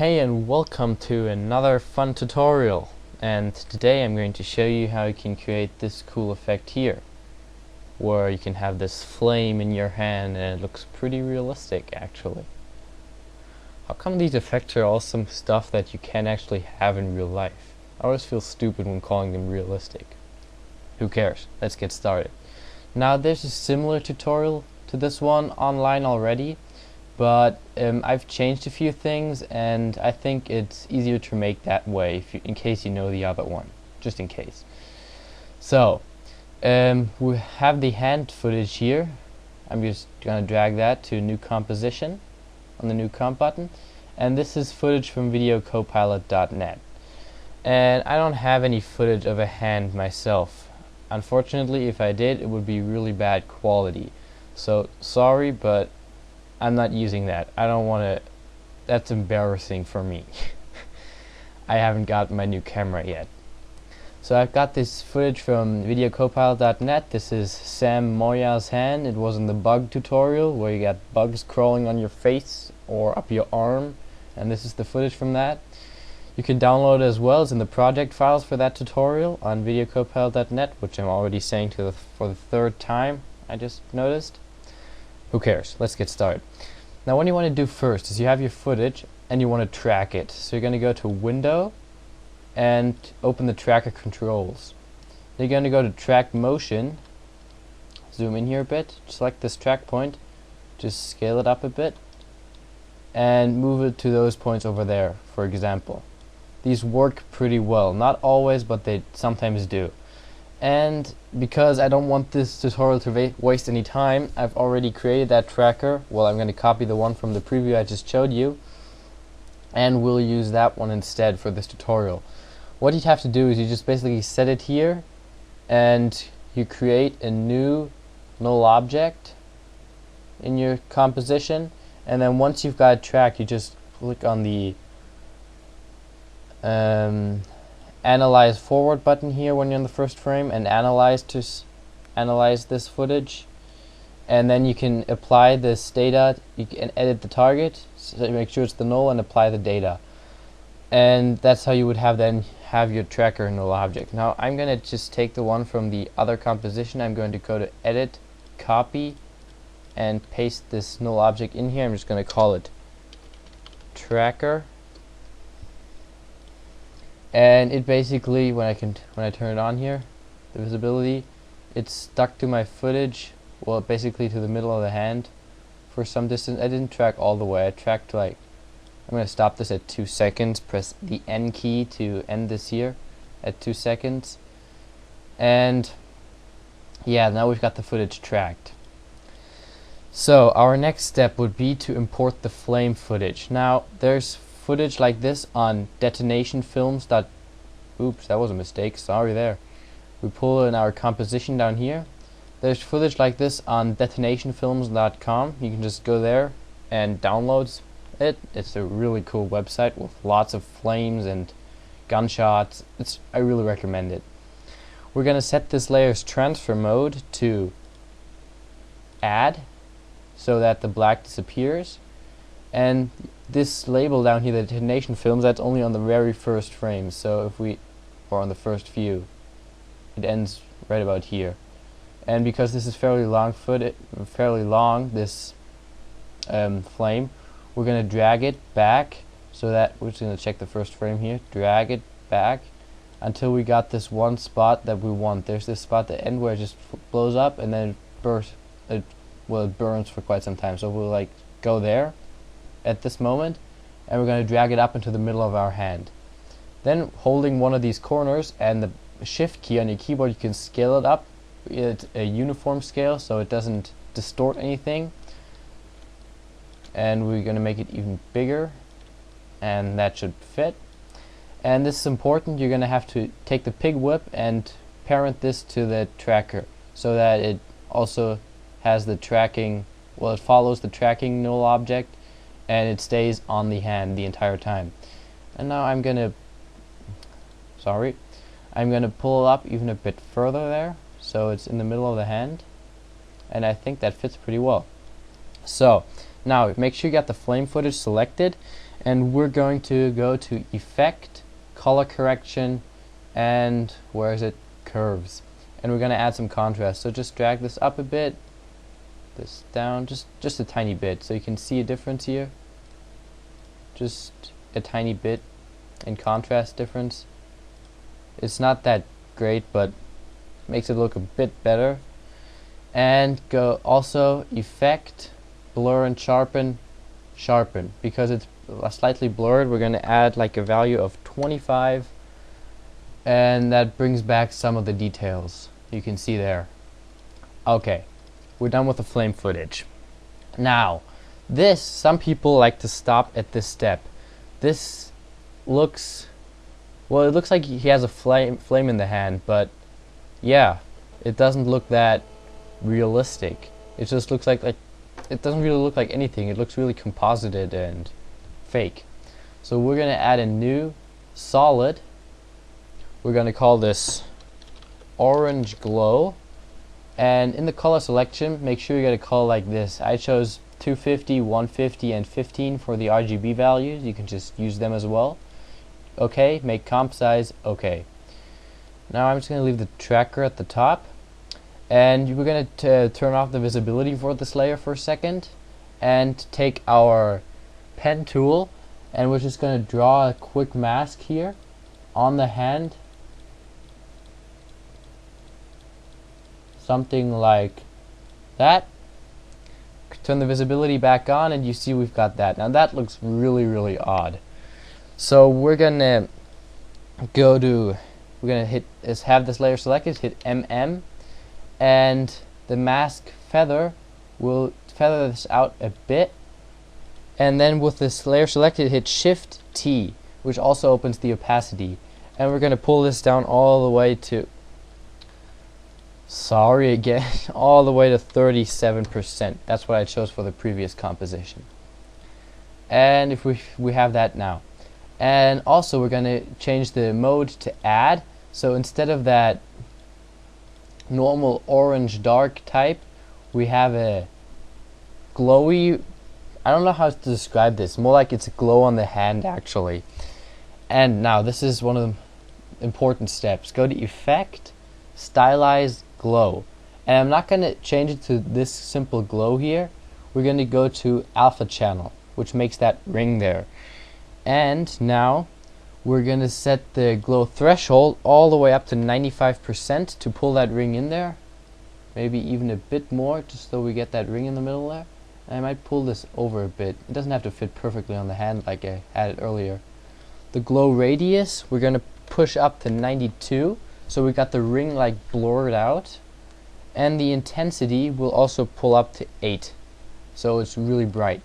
Hey and welcome to another fun tutorial, and today I'm going to show you how you can create this cool effect here where you can have this flame in your hand and it looks pretty realistic actually. How come these effects are all some stuff that you can't actually have in real life? I always feel stupid when calling them realistic. Who cares? Let's get started. Now there's a similar tutorial to this one online already, but I've changed a few things and I think it's easier to make that way in case you know the other one, just in case. So we have the hand footage here. I'm just gonna drag that to new composition on the new comp button, and this is footage from videocopilot.net, and I don't have any footage of a hand myself. Unfortunately, if I did, it would be really bad quality, so sorry, but I'm not using that. I don't want to. That's embarrassing for me. I haven't got my new camera yet. So I've got this footage from videocopilot.net. This is Sam Moya's hand. It was in the bug tutorial where you got bugs crawling on your face or up your arm, and this is the footage from that. You can download it as well as in the project files for that tutorial on videocopilot.net, which I'm already saying for the third time, I just noticed. Who cares? Let's get started. Now what you want to do first is you have your footage and you want to track it. So you're going to go to Window and open the tracker controls. You're going to go to track motion, zoom in here a bit, select this track point, just scale it up a bit and move it to those points over there, for example. These work pretty well, not always, but they sometimes do. And because I don't want this tutorial to waste any time, I've already created that tracker. Well, I'm going to copy the one from the preview I just showed you, and we'll use that one instead for this tutorial. What you have to do is you just basically set it here, and you create a new null object in your composition, and then once you've got it tracked, you just click on the analyze forward button here when you're in the first frame and analyze this footage, and then you can apply this data. You can edit the target, so make sure it's the null and apply the data, and that's how you would have your tracker null object. Now I'm gonna just take the one from the other composition. I'm going to go to edit, copy, and paste this null object in here. I'm just going to call it tracker. And it basically, when I turn it on here, the visibility, it's stuck to my footage, well, basically to the middle of the hand for some distance. I didn't track all the way. I tracked like, I'm going to stop this at 2 seconds, press the N key to end this here at 2 seconds. And yeah, now we've got the footage tracked. So our next step would be to import the flame footage. Now there's footage like this on detonationfilms. Oops, that was a mistake, sorry there. We pull in our composition down here. There's footage like this on detonationfilms.com. You can just go there and download it. It's a really cool website with lots of flames and gunshots. I really recommend it. We're going to set this layer's transfer mode to add so that the black disappears, and this label down here, the detonation films, that's only on the very first frame. So or on the first few, it ends right about here. And because this is fairly long, this flame, we're going to drag it back so that we're just going to check the first frame here, drag it back until we got this one spot that we want. There's this spot at the end where it just blows up and then it burns for quite some time. So we'll like go there at this moment, and we're going to drag it up into the middle of our hand. Then holding one of these corners and the shift key on your keyboard, you can scale it up. It's a uniform scale so it doesn't distort anything, and we're going to make it even bigger, and that should fit. And this is important. You're going to have to take the pig whip and parent this to the tracker so that it also has the tracking, well, it follows the tracking null object and it stays on the hand the entire time. And now I'm gonna pull it up even a bit further there so it's in the middle of the hand, and I think that fits pretty well. So Now make sure you got the flame footage selected, and we're going to go to Effect, Color Correction, and where is it? Curves. And we're going to add some contrast. So just drag this up a bit, this down, just a tiny bit, so you can see a difference here. Just a tiny bit in contrast difference. It's not that great, but makes it look a bit better. And go also Effect, Blur and Sharpen, Sharpen. Because it's slightly blurred, we're going to add like a value of 25, and that brings back some of the details you can see there. Okay, we're done with the flame footage. Now this, some people like to stop at this step. This looks, well, it looks like he has a flame in the hand, but yeah, it doesn't look that realistic. It just looks like it doesn't really look like anything. It looks really composited and fake. So we're gonna add a new solid. We're gonna call this Orange Glow, and in the color selection make sure you get a color like this. I chose 250, 150, and 15 for the RGB values. You can just use them as well. Okay, make comp size okay. Now I'm just going to leave the tracker at the top, and we're going to turn off the visibility for this layer for a second, and take our pen tool, and we're just going to draw a quick mask here on the hand, something like that. Turn the visibility back on, and you see we've got that. Now that looks really odd. So we're gonna have this layer selected, hit MM, and the mask feather will feather this out a bit, and then with this layer selected, hit Shift T, which also opens the opacity, and we're gonna pull this down all the way to, sorry again, all the way to 37%. That's what I chose for the previous composition. And if we have that now. And also we're going to change the mode to add. So instead of that normal orange dark type, we have a glowy, I don't know how to describe this, more like it's a glow on the hand actually. And now this is one of the important steps. Go to Effect, Stylize Glow, and I'm not going to change it to this simple glow here. We're going to go to Alpha Channel, which makes that ring there. And now we're going to set the glow threshold all the way up to 95% to pull that ring in there. Maybe even a bit more, just so we get that ring in the middle there. And I might pull this over a bit. It doesn't have to fit perfectly on the hand like I had it earlier. The glow radius we're going to push up to 92, so we got the ring like blurred out. And the intensity will also pull up to 8, so it's really bright.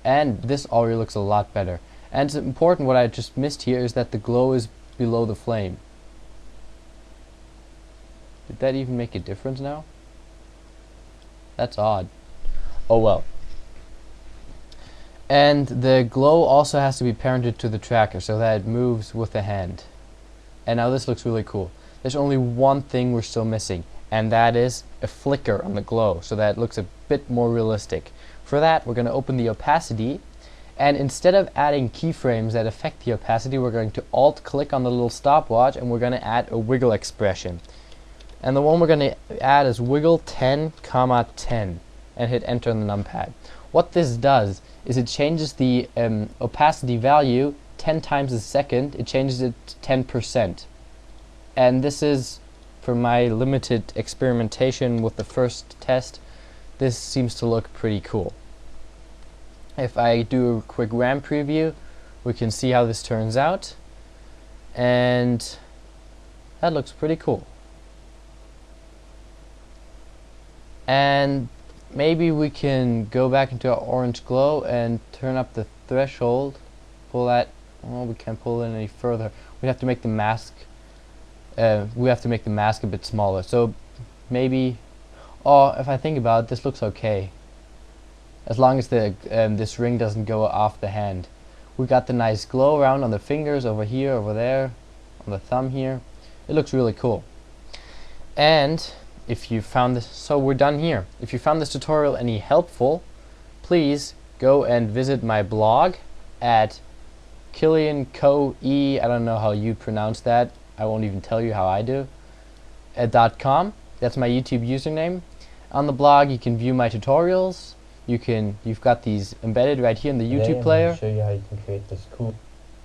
And this already looks a lot better. And it's important, what I just missed here is that the glow is below the flame. Did that even make a difference now? That's odd. Oh well. And the glow also has to be parented to the tracker so that it moves with the hand. And now this looks really cool. There's only one thing we're still missing, and that is a flicker on the glow so that it looks a bit more realistic. For that, we're going to open the opacity, and instead of adding keyframes that affect the opacity, we're going to alt-click on the little stopwatch, and we're going to add a wiggle expression. And the one we're going to add is wiggle 10, 10, and hit enter on the numpad. What this does is it changes the opacity value 10 times a second. It changes it to 10%. And this is, for my limited experimentation with the first test, this seems to look pretty cool. If I do a quick RAM preview, we can see how this turns out, and that looks pretty cool. And maybe we can go back into our orange glow and turn up the threshold, pull that, well, we can't pull it any further. We have to make the mask a bit smaller. So maybe, oh, if I think about it, this looks okay. As long as the this ring doesn't go off the hand. We got the nice glow around on the fingers, over here, over there, on the thumb here. It looks really cool. And if you found this, so we're done here. If you found this tutorial any helpful, please go and visit my blog at KillianCoe, I don't know how you pronounce that, I won't even tell you how I do, .com. That's my YouTube username. On the blog you can view my tutorials. You've got these embedded right here in the YouTube player. I'm going to show you how you can create this cool.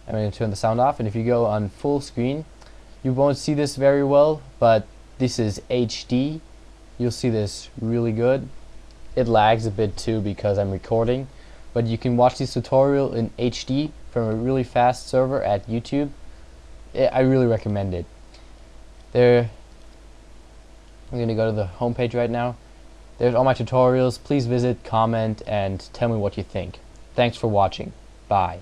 I'm going to turn the sound off, and if you go on full screen, you won't see this very well, but this is HD. You'll see this really good. It lags a bit too because I'm recording, but you can watch this tutorial in HD from a really fast server at YouTube. I really recommend it. I'm going to go to the homepage right now. There's all my tutorials. Please visit, comment, and tell me what you think. Thanks for watching. Bye.